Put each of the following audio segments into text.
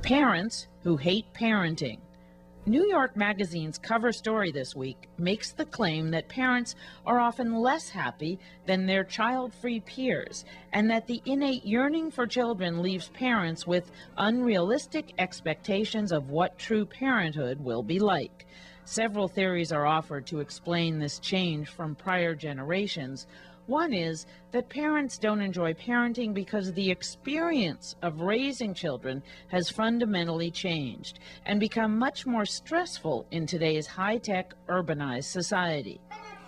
Parents who hate parenting. New York Magazine's cover story this week makes the claim that parents are often less happy than their child-free peers, and that the innate yearning for children leaves parents with unrealistic expectations of what true parenthood will be like. Several theories are offered to explain this change from prior generations. One is that parents don't enjoy parenting because the experience of raising children has fundamentally changed and become much more stressful in today's high-tech, urbanized society.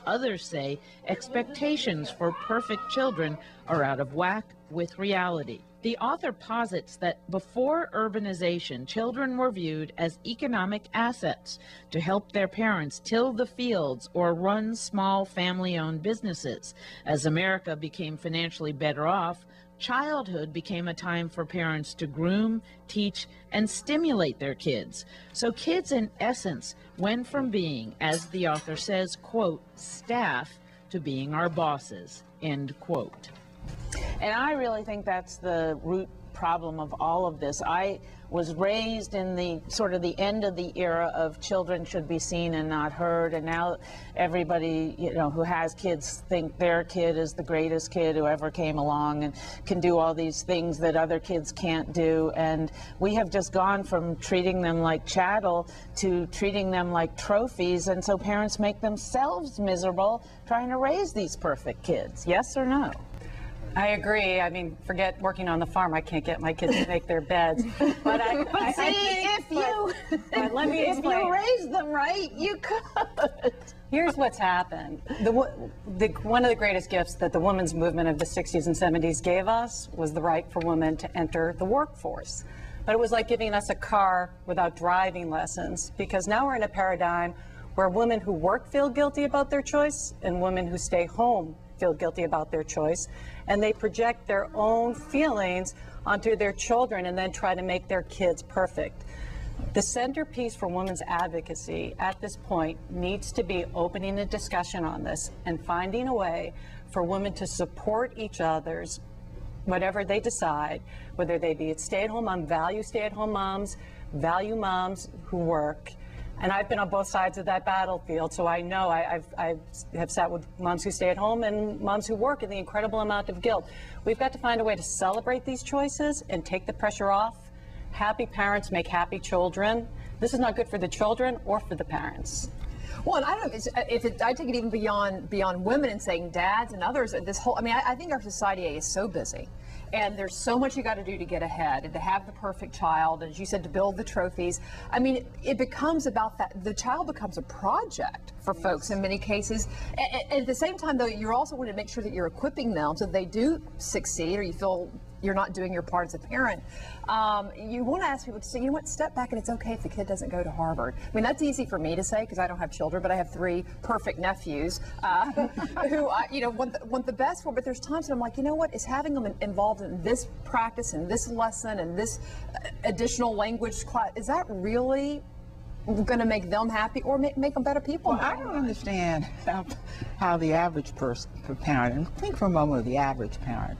Others say expectations for perfect children are out of whack with reality. The author posits that before urbanization, children were viewed as economic assets to help their parents till the fields or run small family-owned businesses. As America became financially better off, childhood became a time for parents to groom, teach, and stimulate their kids. So kids, in essence, went from being, as the author says, quote, staff, to being our bosses, end quote. And I really think that's the root problem of all of this. I was raised in the sort of the end of the era of children should be seen and not heard, and now everybody, you know, who has kids think their kid is the greatest kid who ever came along and can do all these things that other kids can't do. And we have just gone from treating them like chattel to treating them like trophies, and so parents make themselves miserable trying to raise these perfect kids. Yes or no? I agree. I mean, forget working on the farm. I can't get my kids to make their beds. But if you raised them right, you could. Here's what's happened. One of the greatest gifts that the women's movement of the 60s and 70s gave us was the right for women to enter the workforce. But it was like giving us a car without driving lessons, because now we're in a paradigm where women who work feel guilty about their choice and women who stay home feel guilty about their choice, and they project their own feelings onto their children and then try to make their kids perfect. The centerpiece for women's advocacy at this point needs to be opening a discussion on this and finding a way for women to support each other's whatever they decide, whether they be stay-at-home mom, value stay-at-home moms, value moms who work. And I've been on both sides of that battlefield, so I know I have sat with moms who stay at home and moms who work, and the incredible amount of guilt. We've got to find a way to celebrate these choices and take the pressure off. Happy parents make happy children. This is not good for the children or for the parents. Well, and I don't know if I take it even beyond women and saying dads and others. This whole, I mean, I think our society is so busy. And there's so much you got to do to get ahead and to have the perfect child, and as you said, to build the trophies. I mean, it becomes about that. The child becomes a project for folks in many cases. And at the same time, though, you're also want to make sure that you're equipping them so they do succeed, or you feel you're not doing your part as a parent. You want to ask people to say, you know what, step back, and it's okay if the kid doesn't go to Harvard. I mean, that's easy for me to say because I don't have children, but I have 3 perfect nephews who I, you know, want the best for. But there's times when I'm like, you know what, is having them involved in this practice and this lesson and this additional language class, is that really going to make them happy or make them better people? Well, I don't understand how the average parent, and think for a moment of the average parent,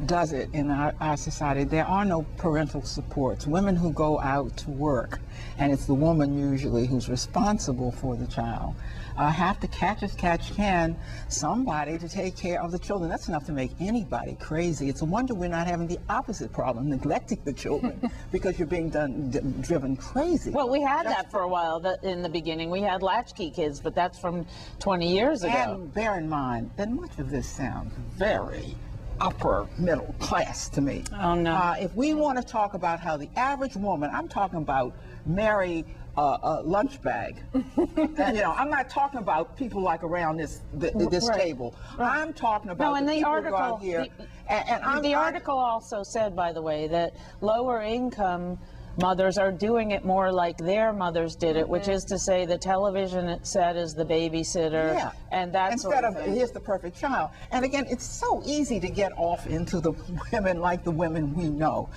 does it in our society. There are no parental supports. Women who go out to work, and it's the woman usually who's responsible for the child, have to catch as catch can somebody to take care of the children. That's enough to make anybody crazy. It's a wonder we're not having the opposite problem, neglecting the children because you're being driven crazy. Well, we had that for a while in the beginning. We had latchkey kids, but that's from 20 years ago. And bear in mind that much of this sounds very upper middle class to me. Oh, no. If we want to talk about how the average woman, I'm talking about Mary lunch bag. And, you know, I'm not talking about people like around this Right. table. Right. I'm talking about the people who go out here. The article also said, by the way, that lower income mothers are doing it more like their mothers did it, which is to say the television set is the babysitter, Yeah. and that's instead of here's the perfect child. And again, it's so easy to get off into the women like the women we know.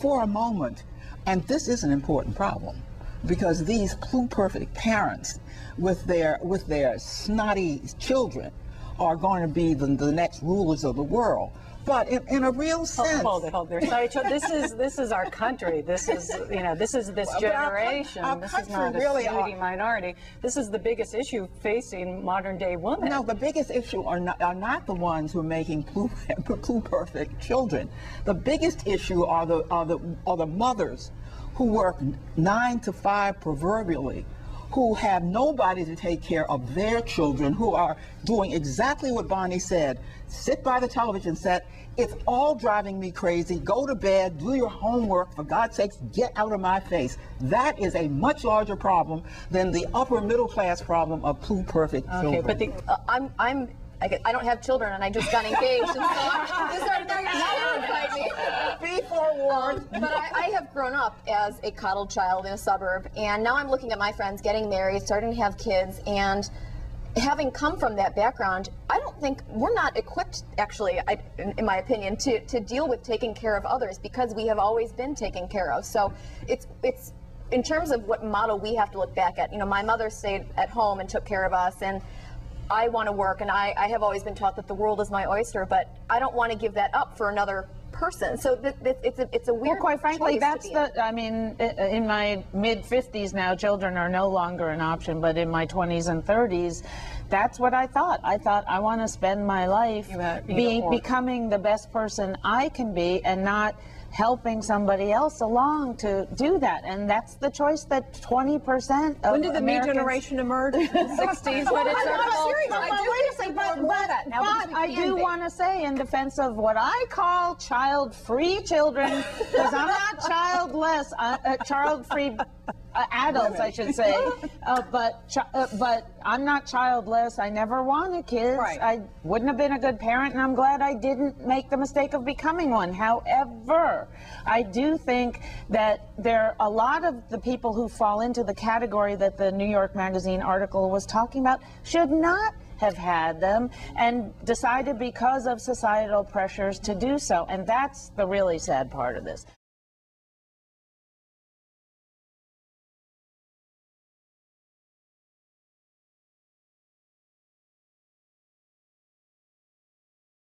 For a moment, and this is an important problem, because these pluperfect parents with their snotty children are going to be the next rulers of the world. But in a real sense, Hold there. Sorry, this is our country. This is this generation. Our this is country not really a snooty minority. This is the biggest issue facing modern day women. No, the biggest issue are not the ones who are making pluperfect children. The biggest issue are the mothers who work 9 to 5 proverbially, who have nobody to take care of their children, who are doing exactly what Bonnie said. Sit by the television set. It's all driving me crazy. Go to bed, do your homework, for God's sakes, get out of my face. That is a much larger problem than the upper middle class problem of pluperfect children. Okay, but I don't have children, and I just got engaged, and so this right now you're terrified me. Be forewarned. But I have grown up as a coddled child in a suburb, and now I'm looking at my friends getting married, starting to have kids, and having come from that background, I don't think we're not equipped, actually, in my opinion, to deal with taking care of others, because we have always been taken care of. So it's in terms of what model we have to look back at. You know, my mother stayed at home and took care of us, and I want to work, and I have always been taught that the world is my oyster, but I don't want to give that up for another person. So it's a weird. Well, quite frankly, choice that's to be in. I mean, in my mid-50s now, children are no longer an option, but in my 20s and 30s, that's what I thought. I thought I want to spend my life becoming the best person I can be, and not helping somebody else along to do that. And that's the choice that 20% of When did the me Americans... generation emerge? In the 60s, but it's our serious. But I do want to say, in defense of what I call child-free children, because I'm not childless, child-free adults, I should say, but I'm not childless. I never wanted kids. Right. I wouldn't have been a good parent, and I'm glad I didn't make the mistake of becoming one. However, I do think that there are a lot of the people who fall into the category that the New York Magazine article was talking about should not have had them, and decided because of societal pressures to do so. And that's the really sad part of this.